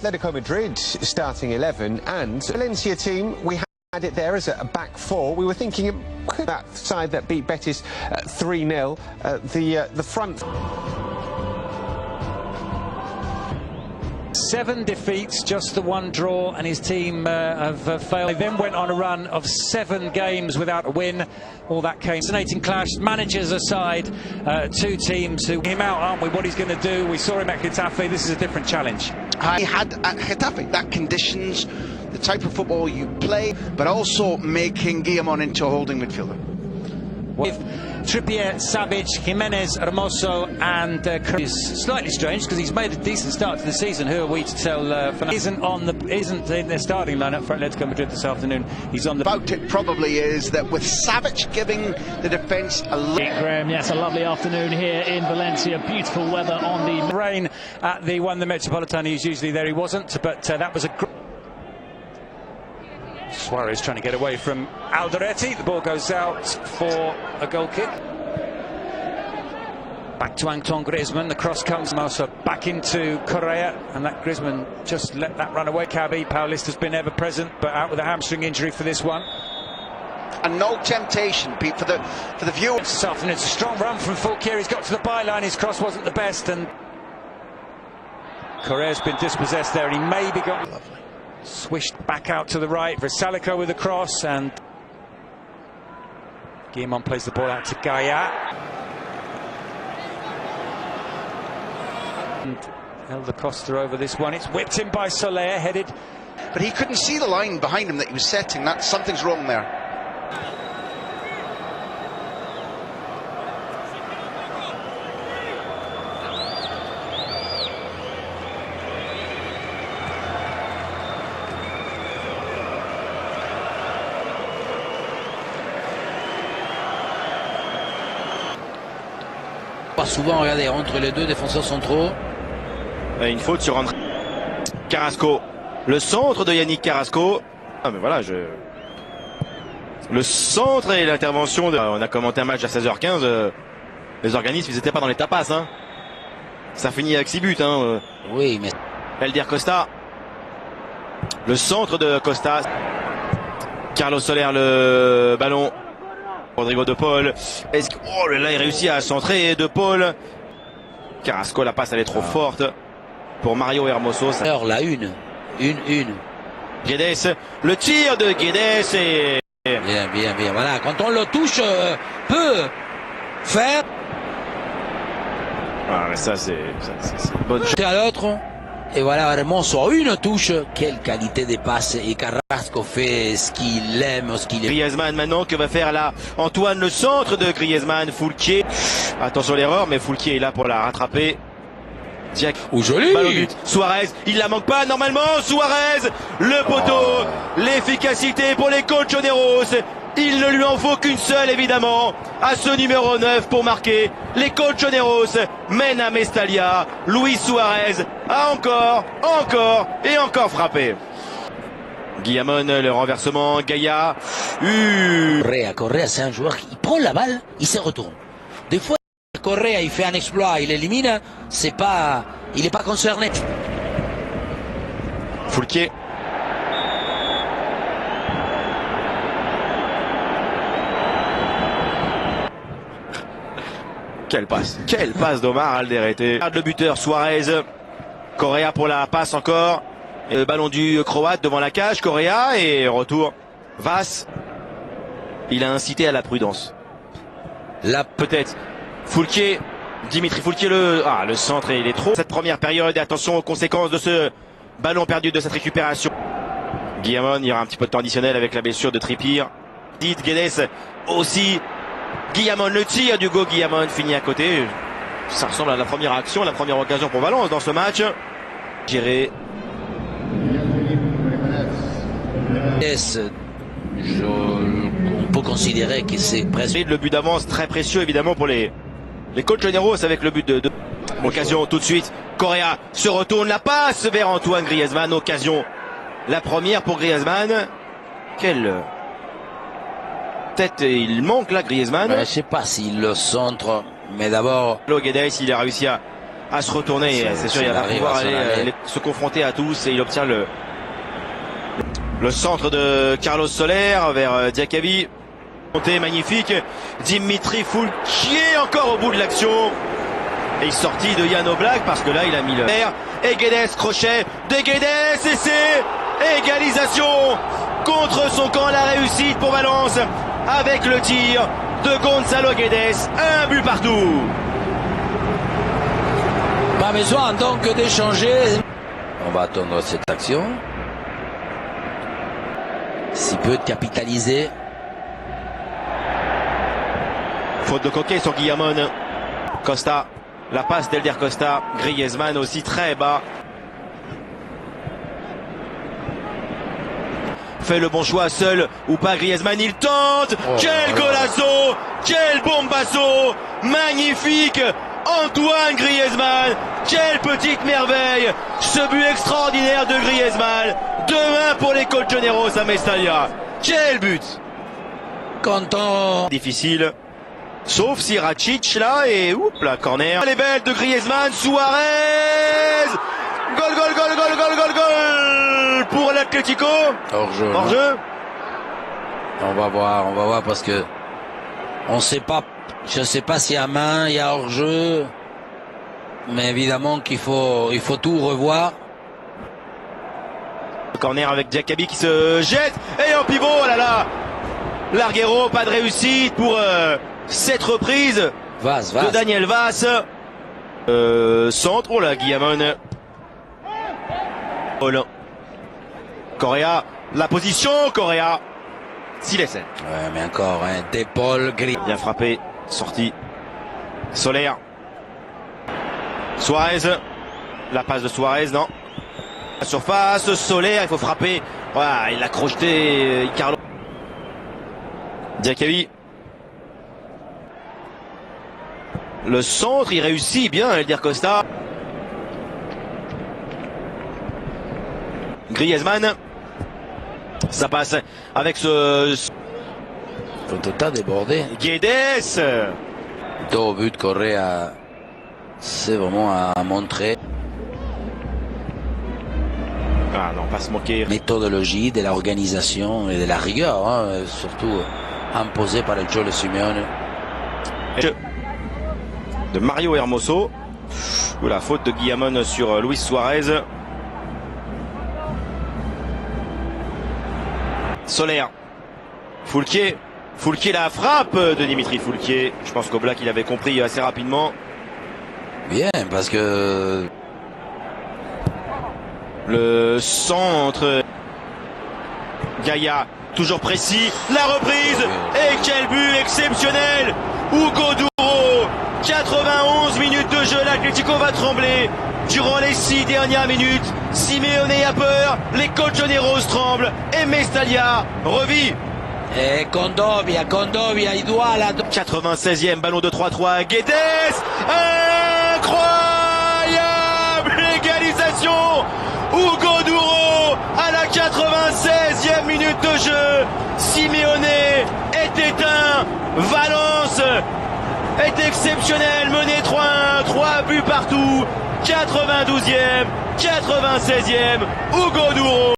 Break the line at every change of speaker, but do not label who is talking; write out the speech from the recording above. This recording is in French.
Atletico Madrid starting 11 and Valencia team, we had it there as a back four. We were thinking that side that beat Betis 3-0, the front.
7 defeats, just the 1 draw, and his team have failed. They then went on a run of 7 games without a win. All that came. Fascinating clash, managers aside, 2 teams who him out, aren't we? What he's going to do. We saw him at Getafe. This is a different challenge.
He had at Getafe that conditions, the type of football you play, but also making Guillamon into a holding midfielder.
With Trippier, Savic, Jimenez, Hermoso and is slightly strange because he's made a decent start to the season. Who are we to tell? Isn't in their starting lineup for Atletico Madrid this afternoon. He's on the.
About it probably is that with Savic giving the defence a
Graham, yes, a lovely afternoon here in Valencia. Beautiful weather on the
rain at the Metropolitano. He's usually there. He wasn't, but that was a. Suarez trying to get away from Alderete. The ball goes out for a goal kick. Back to Antoine Griezmann. The cross comes also back into Correa, and that Griezmann just let that run away. Xavi Paulista's been ever present, but out with a hamstring injury for this one.
And no temptation, Pete, for the viewer.
This afternoon, it's a strong run from Fulquier. He's got to the byline. His cross wasn't the best, and Correa's been dispossessed there, and he maybe got.
Lovely.
Swished back out to the right. Versalico with the cross, and Guillamon plays the ball out to Gaia. And Helder Costa over this one. It's whipped in by Soler, headed.
But he couldn't see the line behind him that he was setting. Something's wrong there.
Pas souvent, regardez, entre les 2 défenseurs centraux.
Une faute sur André Carrasco. Le centre de Yannick Carrasco. Ah mais voilà, le centre et l'intervention de... On a commenté un match à 16h15. Les organismes, ils n'étaient pas dans les tapas. Hein. Ça finit avec 6 buts. Hein.
Oui, mais...
Elder Costa. Le centre de Costa. Carlos Soler, le ballon. Rodrigo De Paul. Est-ce que... Oh là, il réussit à centrer De Paul. Carrasco, la passe elle est trop forte pour Mario Hermoso.
Alors là, une.
Guedes, le tir de Guedes et...
Bien. Voilà, quand on le touche, peut faire.
Ah mais ça c'est bonne chose.
À l'autre. Et voilà, Hermoso, une touche. Quelle qualité de passe. Et Carrasco fait ce qu'il aime, ce qu'il aime.
Griezmann maintenant, que va faire là Antoine, le centre de Griezmann, Fulquier. Attention l'erreur, mais Fulquier est là pour la rattraper.
Ou joli.
Balle au but. Suarez, il la manque pas normalement. Suarez, le poteau. L'efficacité pour les Colchoneros. Il ne lui en faut qu'une seule évidemment à ce numéro 9 pour marquer. Les Colchoneros mènent à Mestalla. Luis Suarez a encore frappé. Guillamon, le renversement, Gaia.
Correa, c'est un joueur qui prend la balle, il se retourne. Des fois, Correa, il fait un exploit, il élimine, il n'est pas concerné.
Fulquier. Quelle passe d'Omar Alderete. Le buteur Suarez. Correa pour la passe encore. Et le ballon du Croate devant la cage. Correa et retour. Vass. Il a incité à la prudence. Là peut-être. Fulquier. Dimitri Fulquier le centre et il est trop. Cette première période et attention aux conséquences de ce ballon perdu, de cette récupération. Guillamon, il y aura un petit peu de temps additionnel avec la blessure de Trippier. Guedes aussi. Guillamon, le tir d'Hugo Guillamon finit à côté. Ça ressemble à la première action, la première occasion pour Valence dans ce match. Géré.
On peut considérer que c'est presque...
Le but d'avance très précieux évidemment pour les Colchoneros avec le but de... Occasion tout de suite. Correa se retourne, la passe vers Antoine Griezmann. Occasion. La première pour Griezmann. Quelle tête il manque là Griezmann.
Je ne sais pas s'il le centre, mais d'abord...
Guedes, il a réussi à à se retourner. C'est sûr, il va pouvoir aller se confronter à tous et il obtient le centre de Carlos Soler vers Diakavi. Montée magnifique. Dimitri Foulquier encore au bout de l'action. Et sorti de Jan Oblak parce que là il a mis le air. Et Guedes, crochet de Guedes et c'est égalisation contre son camp. La réussite pour Valence avec le tir de Gonzalo Guedes. Un but partout.
Pas besoin donc d'échanger. On va attendre cette action. S'il peut capitaliser.
Faute de Coquet sur Guillamon. Costa, la passe d'Elder Costa. Griezmann aussi très bas. Fait le bon choix seul ou pas Griezmann, il tente. Quel golasso, quel bombasso, magnifique Antoine Griezmann. Quelle petite merveille, ce but extraordinaire de Griezmann. Demain pour les Colchoneros à Mestalla. Quel but.
Content.
Difficile. Sauf si Racic là et oups la corner. Elle est belle de Griezmann, Suarez. Gol, gol, gol, gol, gol, gol, gol pour l'Atlético.
Hors-jeu.
Hors-jeu.
On va voir parce que on sait pas, je sais pas s'il y a main, il y a hors-jeu. Mais évidemment qu'il faut tout revoir.
Corner avec Diakabi qui se jette et en pivot, oh là là. Larguero, pas de réussite pour cette reprise de Daniel Vaz. Centre, oh là, Guillamon. Correa, la position, Correa. Silesen.
Ouais, mais encore d'épaule gris.
Bien frappé, sorti. Soler. Suarez. La passe de Suarez, non. La surface, Soler, il faut frapper. Voilà, il a crocheté Carlo. Diakavi. Le centre, il réussit bien, Elder Costa. Griezmann. Ça passe avec ce...
Total débordé.
Guedes.
Deux buts de Correa. C'est vraiment à montrer.
Ah non, pas se moquer.
Méthodologie, de l'organisation et de la rigueur, hein, surtout imposée par le Cholo Simeone.
De Mario Hermoso. La faute de Guillamon sur Luis Suarez. Soler. Foulquier. Foulquier, la frappe de Dimitri Foulquier. Je pense qu'Oblak il avait compris assez rapidement.
Bien, parce que
le centre. Gaïa, toujours précis. La reprise. Et quel but exceptionnel. Hugo Duro. 91 minutes de jeu. L'Atlético va trembler. Durant les 6 dernières minutes, Simeone a peur. Les Colchoneros tremblent. Et Mestalla revit.
Et Condovia, il doit la...
96e ballon de 3-3. Guedes. Incroyable égalisation. Hugo Duro à la 96e minute de jeu. Simeone est éteint. Valence est exceptionnel. Mené 3-1. 3 buts partout. 92e, 96e. Hugo Duro.